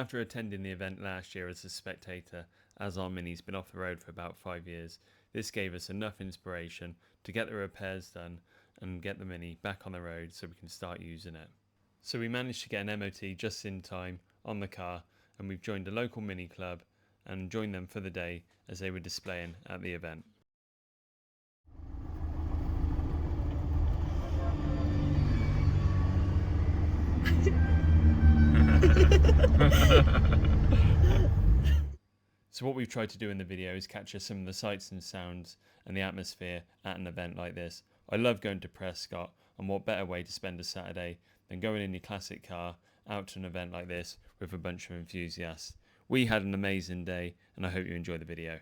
after attending the event last year as a spectator, as our Mini's been off the road for about 5 years, this gave us enough inspiration to get the repairs done and get the Mini back on the road so we can start using it. So we managed to get an MOT just in time on the car, and we've joined a local Mini club and joined them for the day as they were displaying at the event. So what we've tried to do in the video is capture some of the sights and sounds and the atmosphere at an event like this. I love going to Prescott, and what better way to spend a Saturday than going in your classic car out to an event like this with a bunch of enthusiasts. We had an amazing day, and I hope you enjoy the video.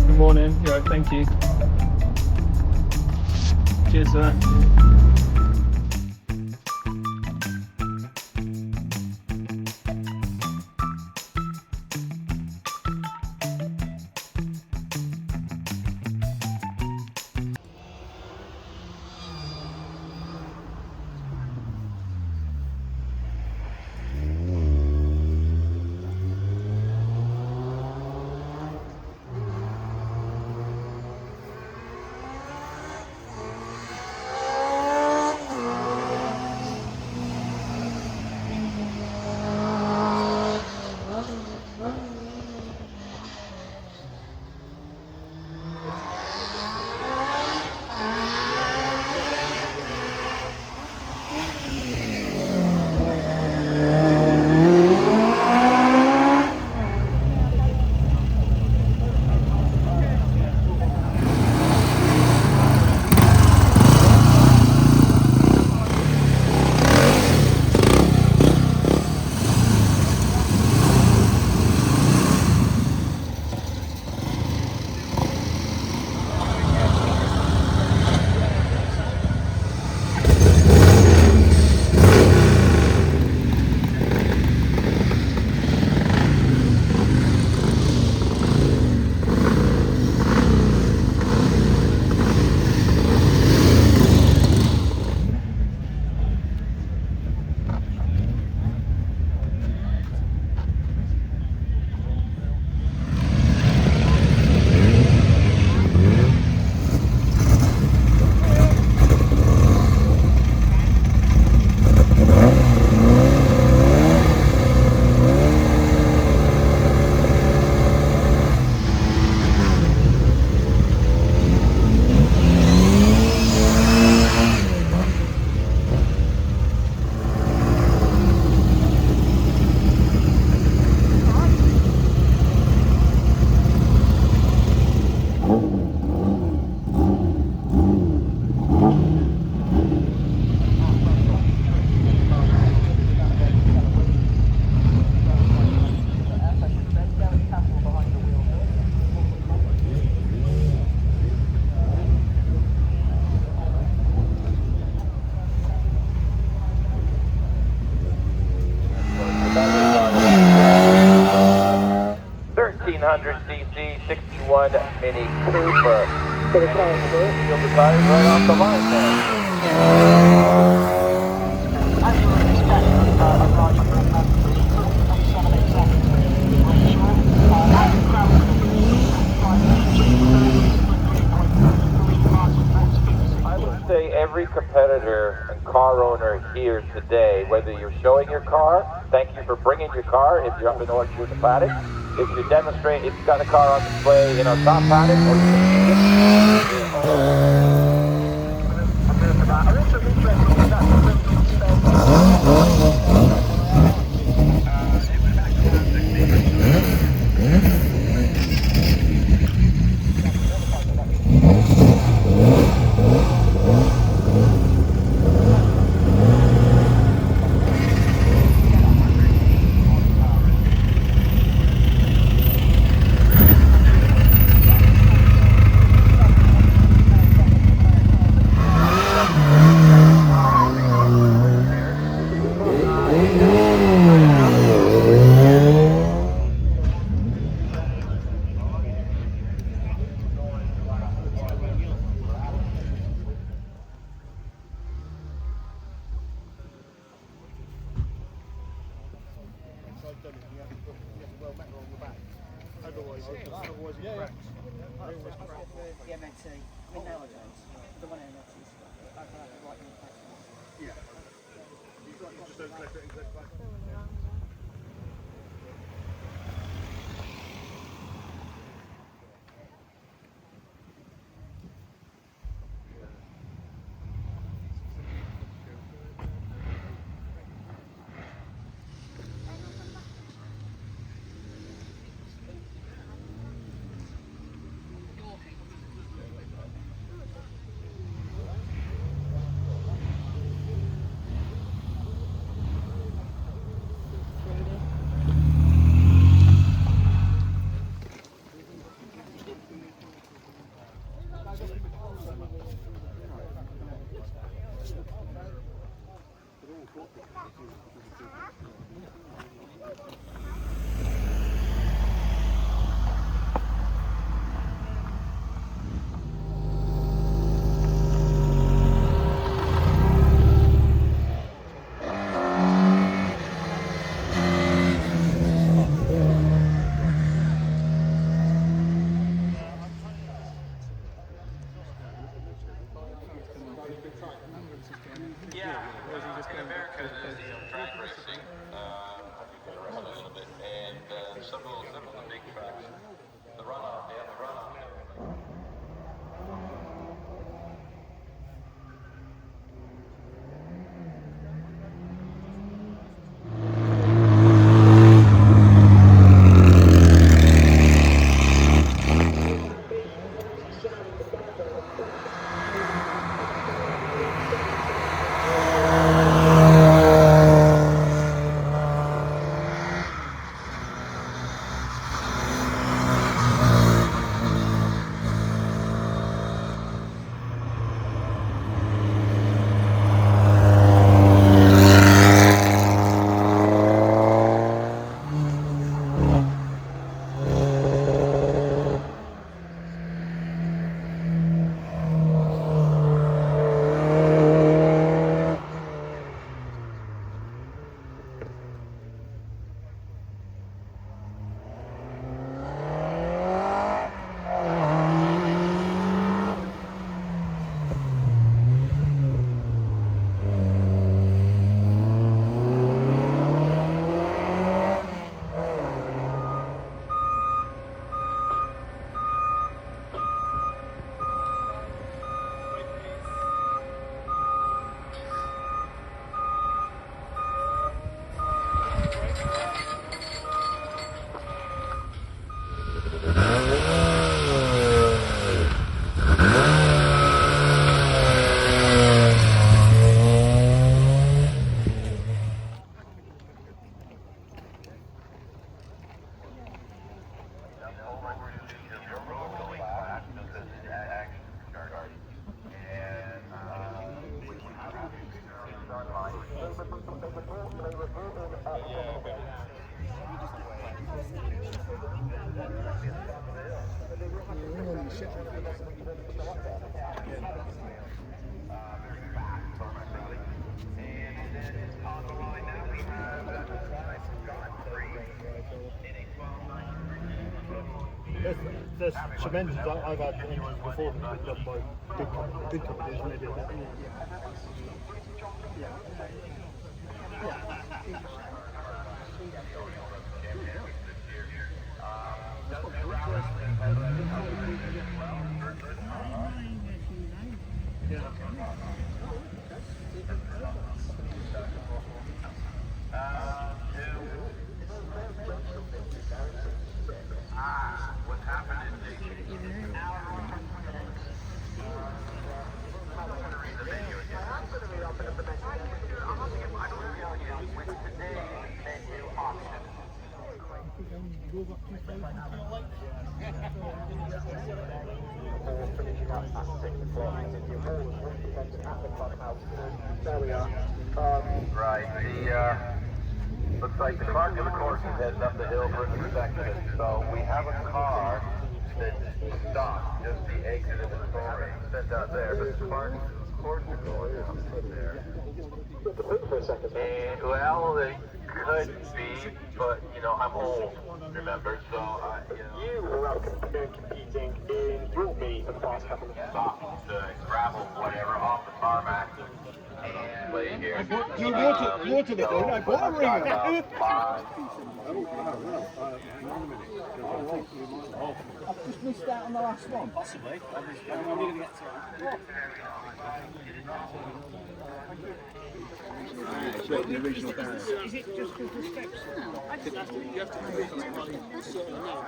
Good morning. You're right, thank you. Cheers for that. cc 61 Mini Cooper. You'll be right off the line there. I would say every competitor and car owner here today, whether you're showing your car, thank you for bringing your car if you're up in Orange with the Paddock. If you demonstrate, if you've got a car on display in our top Paddock, or The MNT, I mean nowadays, the one MNT is I can have the right impact. Yeah, in America, the drag racing, you can run a little bit, and some of the big tracks, the runoff, they have a runoff. There's tremendous. I've had engines before that done by big companies when they did that. What's happened is There we are. Right, looks like the clerk of the course is heading up the hill for an inspection. So we have a car that stopped just the exit of the story sent out there, but the clerk For a second, Well, it could be, but you know, I'm old, remember, so You were out competing in your meet and fast couple of stopped the gravel, whatever, off the tarmac. And lay here. You water the thing, I bought a ring. I've just missed out on the last one. Possibly. I'm going to get to it. The original Is it just because the steps? You have to complete it by a certain amount.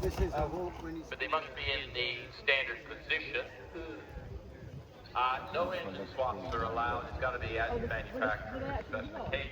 There's no But they must be in the standard position. No engine swaps are allowed. It's got to be at the manufacturer's specification.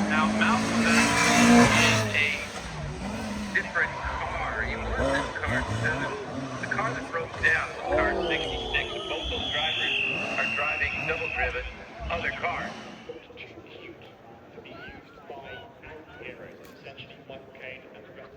Now, Malcolm is a different car, even though this car 7. The car that broke down was car 66, and both those drivers are driving double-driven other cars. to be used by anti-heroes, essentially Michael Caine and the rest.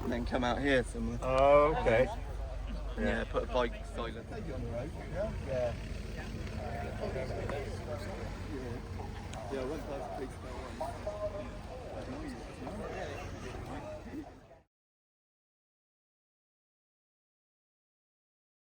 And then come out here somewhere. Oh, okay. Yeah, put a bike silent. Yeah.